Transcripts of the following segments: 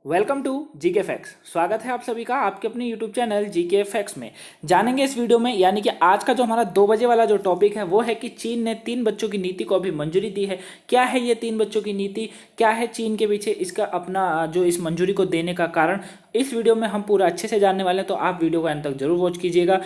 Welcome to GK facts. स्वागत है आप सभी का आपके अपने यूट्यूब चैनल जीके फैक्ट्स में। जानेंगे इस वीडियो में, यानी कि आज का जो हमारा 2 बजे वाला जो टॉपिक है वो है कि चीन ने 3 बच्चों की नीति को अभी मंजूरी दी है। क्या है ये 3 बच्चों की नीति, क्या है चीन के पीछे इसका अपना जो इस मंजूरी को देने का कारण, इस वीडियो में हम पूरा अच्छे से जानने वाले हैं। तो आप वीडियो को अंत तक जरूर वॉच कीजिएगा,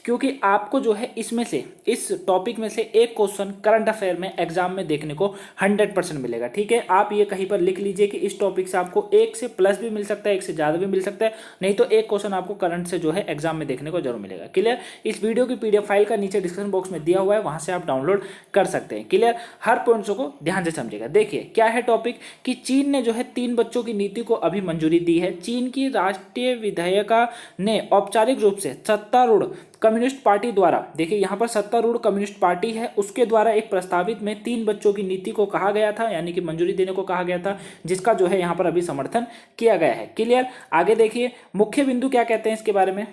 क्योंकि आपको जो है इसमें से, इस टॉपिक में से एक क्वेश्चन करंट अफेयर में एग्जाम में देखने को 100% मिलेगा। ठीक है, आप ये कहीं पर लिख लीजिए कि इस टॉपिक से आपको 1 से प्लस भी मिल सकता है, 1 से ज़्यादा भी मिल सकता है, नहीं तो एक क्वेश्चन आपको करंट से जो है एग्जाम में देखने को जरूर मिलेगा। क्लियर। इस वीडियो की पीडीएफ फाइल का नीचे डिस्क्रिप्शन बॉक्स में दिया हुआ है, वहां से आप डाउनलोड कर सकते हैं। क्लियर। हर पॉइंट्स को ध्यान से समझिएगा। देखिए क्या है टॉपिक कि चीन ने जो है 3 बच्चों की नीति को अभी मंजूरी दी है। चीन की राष्ट्रीय विधायिका ने औपचारिक रूप से सत्तारूढ़ कम्युनिस्ट पार्टी द्वारा, देखिए यहां पर सत्तारूढ़ कम्युनिस्ट पार्टी है, उसके द्वारा एक प्रस्तावित में 3 बच्चों की नीति को कहा गया था, यानी कि मंजूरी देने को कहा गया था, जिसका जो है यहां पर अभी समर्थन किया गया है। क्लियर। आगे देखिए मुख्य बिंदु क्या कहते हैं इसके बारे में।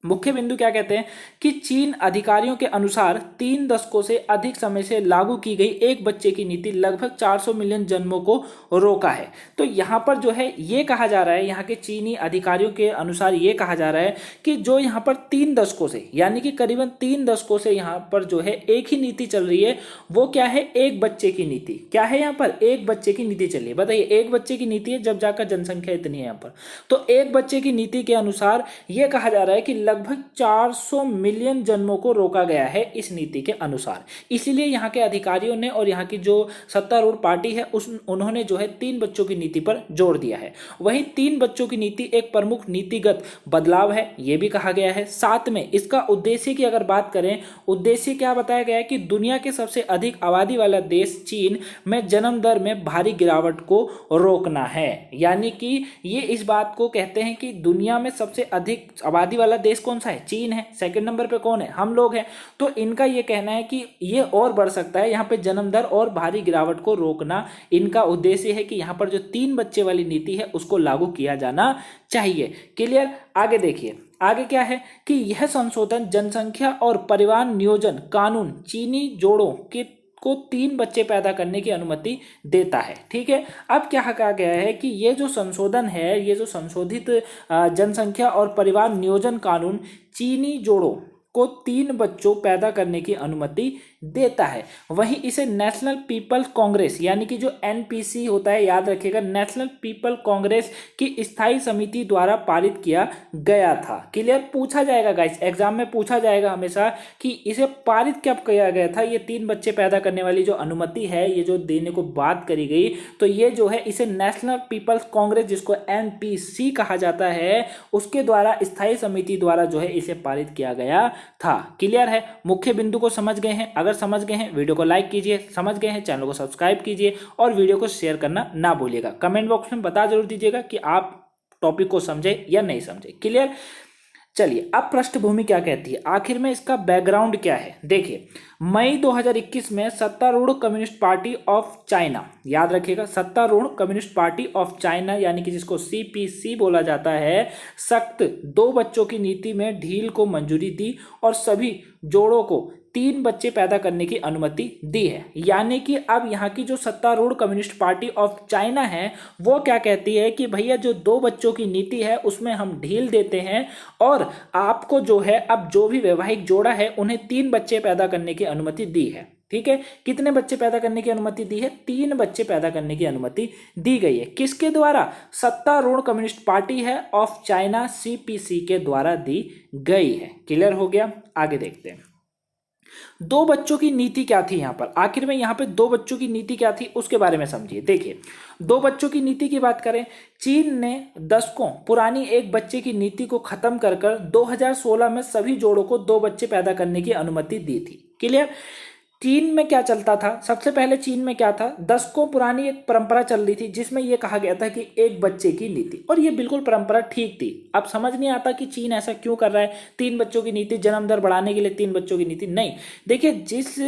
मुख्य बिंदु क्या कहते हैं कि चीन अधिकारियों के अनुसार 3 दशकों से अधिक समय से लागू की गई एक बच्चे की नीति लगभग 400 मिलियन जन्मों को रोका है। तो यहां पर जो है ये कहा जा रहा है, यहां के चीनी अधिकारियों के अनुसार ये कहा जा रहा है कि जो यहां पर 3 दशकों से, यानी कि करीबन 3 दशकों से यहां पर जो है एक ही नीति चल रही है, वो क्या है, एक बच्चे की नीति। क्या है यहां पर, एक बच्चे की नीति चल रही है। बताइए, एक बच्चे की नीति है, जब जाकर जनसंख्या इतनी है यहां पर, तो एक बच्चे की नीति के अनुसार यह कहा जा रहा है कि लगभग 400 मिलियन जन्मों को रोका गया है इस नीति के अनुसार। इसीलिए यहाँ के अधिकारियों ने और यहाँ की जो सत्तारूढ़ पार्टी है उन्होंने जो है 3 बच्चों की नीति पर जोर दिया है। वहीं 3 बच्चों की नीति एक प्रमुख नीतिगत बदलाव है, यह भी कहा गया है। साथ में इसका उद्देश्य की अगर बात करें, उद्देश्य क्या बताया गया है कि दुनिया के सबसे अधिक आबादी वाला देश चीन में जन्म दर में भारी गिरावट को रोकना है। यानी कि ये इस बात को कहते हैं कि दुनिया में सबसे अधिक आबादी वाला देश कौन सा है, चीन है। सेकंड नंबर पे कौन है, हम लोग हैं। तो इनका ये कहना है कि ये और बढ़ सकता है, यहाँ पे जन्म दर और भारी गिरावट को रोकना इनका उद्देश्य है कि यहाँ पर जो 3 बच्चे वाली नीति है उसको लागू किया जाना चाहिए। क्लियर। आगे देखिए, आगे क्या है कि यह संशोधन जनसंख्या और परिवार नियोजन कानून चीनी जोड़ों को 3 बच्चे पैदा करने की अनुमति देता है। ठीक है। अब क्या कहा गया है कि ये जो संशोधन है, ये जो संशोधित जनसंख्या और परिवार नियोजन कानून चीनी जोड़ों को 3 बच्चों पैदा करने की अनुमति देता है। वहीं इसे नेशनल पीपल कांग्रेस, यानी कि जो एनपीसी होता है, याद रखिएगा, नेशनल पीपल कांग्रेस की स्थायी समिति द्वारा पारित किया गया था। क्लियर। पूछा जाएगा गाइस, एग्जाम में पूछा जाएगा हमेशा कि इसे पारित कब किया गया था। ये 3 बच्चे पैदा करने वाली जो अनुमति है, ये जो देने को बात करी गई, तो ये जो है इसे नेशनल पीपल्स कांग्रेस, जिसको एनपीसी कहा जाता है, उसके द्वारा स्थायी समिति द्वारा जो है इसे पारित किया गया था। क्लियर है। मुख्य बिंदु को समझ गए हैं। अगर समझ गए हैं वीडियो को लाइक कीजिए, समझ गए हैं चैनल को सब्सक्राइब कीजिए और वीडियो को शेयर करना ना भूलिएगा। कमेंट बॉक्स में बता जरूर दीजिएगा कि आप टॉपिक को समझे या नहीं समझे। क्लियर। चलिए, अब पृष्ठभूमि क्या कहती है, आखिर में इसका बैकग्राउंड क्या है। देखिए, मई 2021 में सत्तारूढ़ कम्युनिस्ट पार्टी ऑफ चाइना, याद रखिएगा, सत्तारूढ़ कम्युनिस्ट पार्टी ऑफ चाइना, यानी कि जिसको सीपीसी बोला जाता है, सख्त 2 बच्चों की नीति में ढील को मंजूरी दी और सभी जोड़ों को 3 बच्चे पैदा करने की अनुमति दी है। यानी कि अब यहाँ की जो सत्तारूढ़ कम्युनिस्ट पार्टी ऑफ चाइना है, वो क्या कहती है कि भैया जो 2 बच्चों की नीति है उसमें हम ढील देते हैं और आपको जो है अब जो भी वैवाहिक जोड़ा है उन्हें 3 बच्चे पैदा करने की अनुमति दी है। ठीक है। कितने बच्चे पैदा करने की अनुमति दी है, 3 बच्चे पैदा करने की अनुमति दी गई है। किसके द्वारा, सत्तारूढ़ कम्युनिस्ट पार्टी है ऑफ चाइना, सीपीसी के द्वारा दी गई है। क्लियर हो गया। आगे देखते हैं 2 बच्चों की नीति क्या थी यहाँ पर, आखिर में यहाँ पे 2 बच्चों की नीति क्या थी उसके बारे में समझिए। देखिए, 2 बच्चों की नीति की बात करें, चीन ने दशकों पुरानी एक बच्चे की नीति को खत्म कर 2016 में सभी जोड़ों को 2 बच्चे पैदा करने की अनुमति दी थी। क्लियर। चीन में क्या चलता था, सबसे पहले चीन में क्या था, दशकों पुरानी एक परंपरा चल रही थी जिसमें यह कहा गया था कि एक बच्चे की नीति, और ये बिल्कुल परंपरा ठीक थी। अब समझ नहीं आता कि चीन ऐसा क्यों कर रहा है, 3 बच्चों की नीति, जन्म दर बढ़ाने के लिए 3 बच्चों की नीति नहीं। देखिए, जिस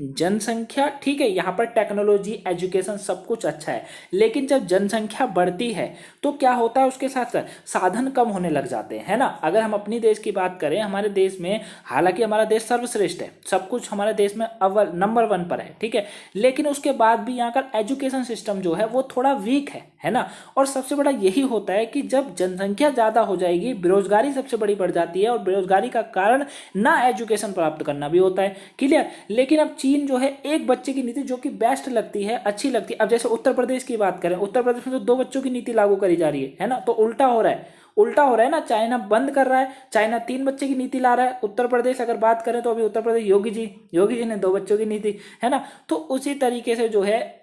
जनसंख्या ठीक है, यहाँ पर टेक्नोलॉजी, एजुकेशन सब कुछ अच्छा है, लेकिन जब जनसंख्या बढ़ती है तो क्या होता है, उसके साथ साथ साधन कम होने लग जाते हैं, है ना। अगर हम अपनी देश की बात करें, हमारे देश में हालांकि हमारा देश सर्वश्रेष्ठ है, सब कुछ हमारे देश में अव्वल नंबर 1 पर है, ठीक है, लेकिन उसके बाद भी यहाँ का एजुकेशन सिस्टम जो है वो थोड़ा वीक है ना। और सबसे बड़ा यही होता है कि जब जनसंख्या ज़्यादा हो जाएगी, बेरोजगारी सबसे बड़ी बढ़ जाती है, और बेरोजगारी का कारण ना एजुकेशन प्राप्त करना भी होता है, क्लियर। लेकिन अब चीन जो है एक बच्चे की नीति जो कि बेस्ट लगती है, अच्छी लगती है, अब जैसे उत्तर प्रदेश की बात करें, उत्तर प्रदेश में तो 2 बच्चों की नीति लागू करी जा रही है ना, तो उल्टा हो रहा है, उल्टा हो रहा है ना। चाइना बंद कर रहा है, चाइना 3 बच्चे की नीति ला रहा है, उत्तर प्रदेश अगर बात करें तो अभी उत्तर प्रदेश योगी जी ने 2 बच्चों की नीति, है ना। तो उसी तरीके से जो है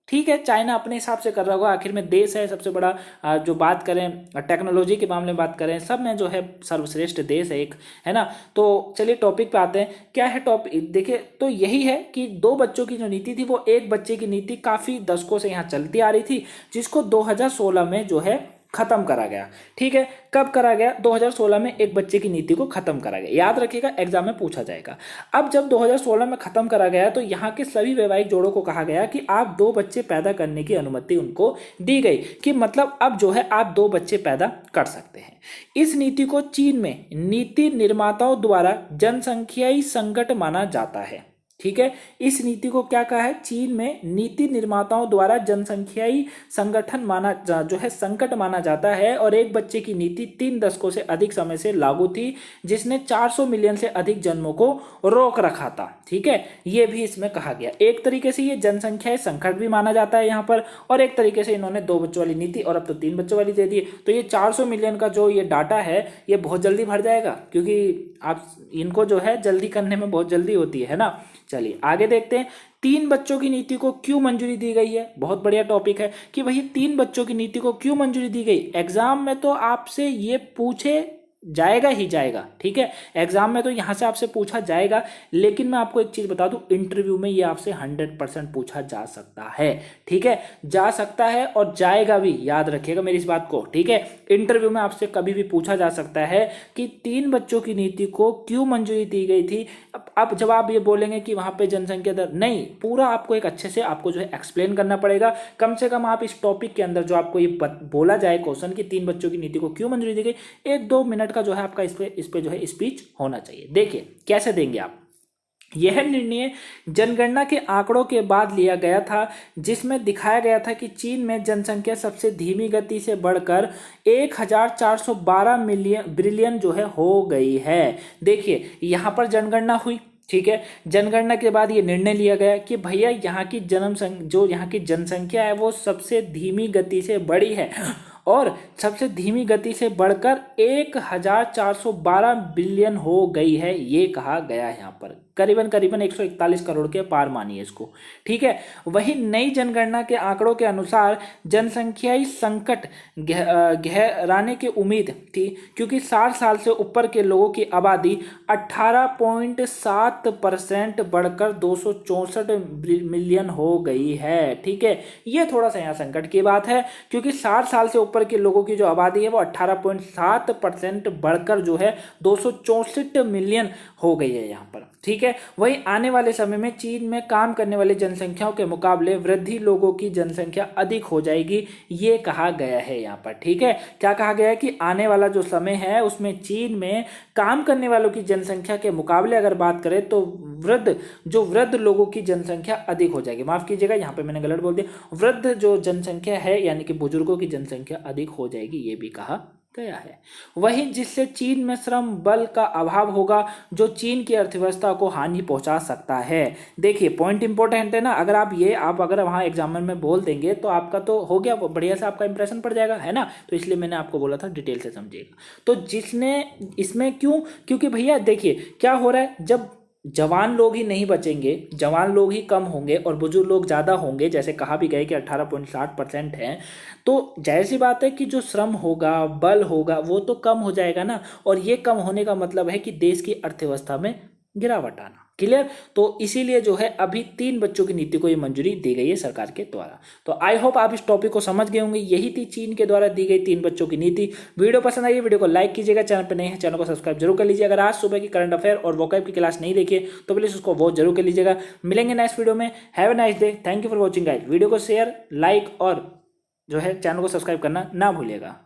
ठीक है, चाइना अपने हिसाब से कर रहा होगा, आखिर में देश है सबसे बड़ा, जो बात करें टेक्नोलॉजी के मामले में बात करें, सब में जो है सर्वश्रेष्ठ देश है एक, है ना। तो चलिए टॉपिक पे आते हैं, क्या है टॉपिक देखिए, तो यही है कि 2 बच्चों की जो नीति थी वो एक बच्चे की नीति काफ़ी दशकों से यहाँ चलती आ रही थी, जिसको 2016 में जो है खत्म करा गया, ठीक है। कब करा गया, 2016 में एक बच्चे की नीति को खत्म करा गया, याद रखिएगा एग्जाम में पूछा जाएगा। अब जब 2016 में खत्म करा गया तो यहाँ के सभी वैवाहिक जोड़ों को कहा गया कि आप 2 बच्चे पैदा करने की अनुमति उनको दी गई, कि मतलब अब जो है आप 2 बच्चे पैदा कर सकते हैं। इस नीति को चीन में नीति निर्माताओं द्वारा जनसंख्याई संकट माना जाता है, ठीक है। इस नीति को क्या कहा है, चीन में नीति निर्माताओं द्वारा जनसंख्याई संगठन माना जो है संकट माना जाता है, और एक बच्चे की नीति 3 दशकों से अधिक समय से लागू थी, जिसने 400 मिलियन से अधिक जन्मों को रोक रखा था, ठीक है। ये भी इसमें कहा गया, एक तरीके से ये जनसंख्या संकट भी माना जाता है यहाँ पर, और एक तरीके से इन्होंने 2 बच्चों वाली नीति और अब तो 3 बच्चों वाली दे दी, तो ये 400 मिलियन का जो ये डाटा है ये बहुत जल्दी भर जाएगा, क्योंकि आप इनको जो है जल्दी करने में बहुत जल्दी होती है ना। चलिए आगे देखते हैं, 3 बच्चों की नीति को क्यों मंजूरी दी गई है। बहुत बढ़िया टॉपिक है कि भाई 3 बच्चों की नीति को क्यों मंजूरी दी गई। एग्जाम में तो आपसे ये पूछे जाएगा ही जाएगा, ठीक है, एग्जाम में तो यहाँ से आपसे पूछा जाएगा, लेकिन मैं आपको एक चीज बता दूं, इंटरव्यू में ये आपसे 100% पूछा जा सकता है, ठीक है, जा सकता है और जाएगा भी, याद रखिएगा मेरी इस बात को, ठीक है। इंटरव्यू में आपसे कभी भी पूछा जा सकता है कि 3 बच्चों की नीति को क्यों मंजूरी दी गई थी। अब जब आप ये बोलेंगे कि वहां पे जनसंख्या दर, नहीं, पूरा आपको एक अच्छे से आपको जो है एक्सप्लेन करना पड़ेगा, कम से कम आप इस टॉपिक के अंदर जो आपको ये बोला जाए क्वेश्चन कि 3 बच्चों की नीति को क्यों मंजूरी दी गई, 1-2 मिनट का जो है आपका इस पे जो है स्पीच होना चाहिए। देखिए कैसे देंगे आप। यह निर्णय जनगणना के आंकड़ों के बाद लिया गया था, जिसमें दिखाया गया था कि चीन में जनसंख्या सबसे धीमी गति से बढ़कर 1412 बिलियन जो है हो गई है। देखिए यहाँ पर जनगणना हुई, ठीक है, जनगणना के बाद ये निर्णय लिया गया कि भैया यहाँ की यहाँ की जनसंख्या है वो सबसे धीमी गति से बढ़ी है, और सबसे धीमी गति से बढ़कर 1412 बिलियन हो गई है, ये कहा गया है यहाँ पर, करीबन 141 करोड़ के पार मानिए इसको, ठीक है। वहीं नई जनगणना के आंकड़ों के अनुसार जनसंख्याई संकट गहराने की उम्मीद थी, क्योंकि 60 साल से ऊपर के लोगों की आबादी 18.7% बढ़कर 264 मिलियन हो गई है, ठीक है। ये थोड़ा सा यहाँ संकट की बात है, क्योंकि 60 साल से ऊपर के लोगों की जो आबादी है वो 18.7% बढ़कर जो है 264 मिलियन हो गई है यहाँ पर, ठीक है। वहीं आने वाले समय में चीन में काम करने वाली जनसंख्याओं के मुकाबले वृद्धि लोगों की जनसंख्या अधिक हो जाएगी, ये कहा गया है यहाँ पर, ठीक है। क्या कहा गया है कि आने वाला जो समय है उसमें चीन में काम करने वालों की जनसंख्या के मुकाबले अगर बात करें तो वृद्ध लोगों की जनसंख्या अधिक हो जाएगी, माफ कीजिएगा यहाँ पे मैंने गलत बोल दिया, वृद्ध जो जनसंख्या है यानी कि बुजुर्गों की जनसंख्या अधिक हो जाएगी, ये भी कहा गया है। वहीं जिससे चीन में श्रम बल का अभाव होगा, जो चीन की अर्थव्यवस्था को हानि पहुंचा सकता है। देखिए पॉइंट इंपॉर्टेंट है ना, अगर आप अगर वहां एग्जामिनर में बोल देंगे तो आपका तो हो गया, बढ़िया से आपका इंप्रेशन पड़ जाएगा, है ना। तो इसलिए मैंने आपको बोला था डिटेल से समझिएगा। तो जिसने इसमें क्योंकि भैया देखिए क्या हो रहा है, जब जवान लोग ही नहीं बचेंगे, जवान लोग ही कम होंगे और बुजुर्ग लोग ज़्यादा होंगे, जैसे कहा भी गए कि 18.7% हैं, तो जाहिर सी बात है कि जो श्रम होगा, बल होगा, वो तो कम हो जाएगा ना, और ये कम होने का मतलब है कि देश की अर्थव्यवस्था में गिरावट आना, क्लियर। तो इसीलिए जो है अभी 3 बच्चों की नीति को ये मंजूरी दी गई है सरकार के द्वारा। तो आई होप आप इस टॉपिक को समझ गए होंगे। यही थी चीन के द्वारा दी गई 3 बच्चों की नीति। वीडियो पसंद आई, वीडियो को लाइक कीजिएगा, चैनल पर नए हैं चैनल को सब्सक्राइब जरूर कर लीजिए। अगर आज सुबह की करंट अफेयर और वोकैब की क्लास नहीं देखिए तो प्लीज उसको वॉच जरूर कर लीजिएगा। मिलेंगे नेक्स्ट वीडियो में। Have a nice day. Thank you for watching guys. Video को शेयर, लाइक और जो है चैनल को सब्सक्राइब करना ना भूलिएगा।